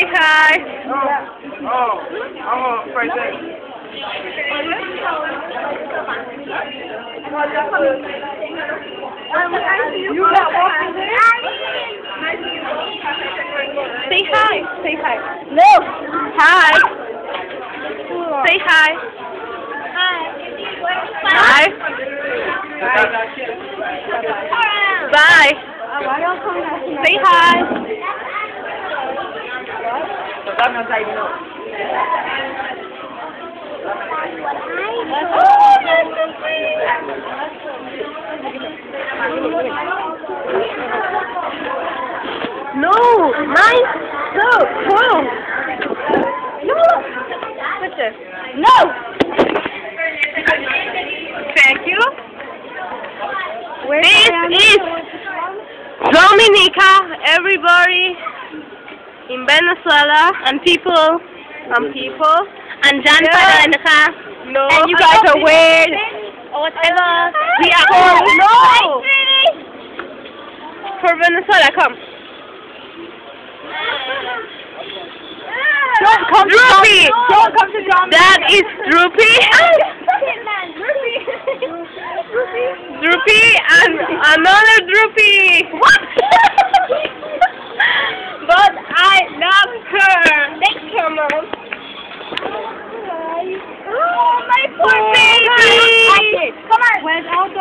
Say hi. Right there. You got walking there? Say hi. Say hi. No. Hi. Say hi. Hi. Bye. Say hi. Oh, that's so sweet. No, mine. No, cool. No. No. Thank you. This is Dominica, everybody in Venezuela, and people, and Jan Dominica. No, and you guys are weird. Or whatever. We are all no. For Venezuela, come. Don't come to Droopy. Don't come to Dominica. That is Droopy. Droopy and another Droopy. What? But I love her. Thank you, Mom. Oh, my poor baby. Come on. Where's all the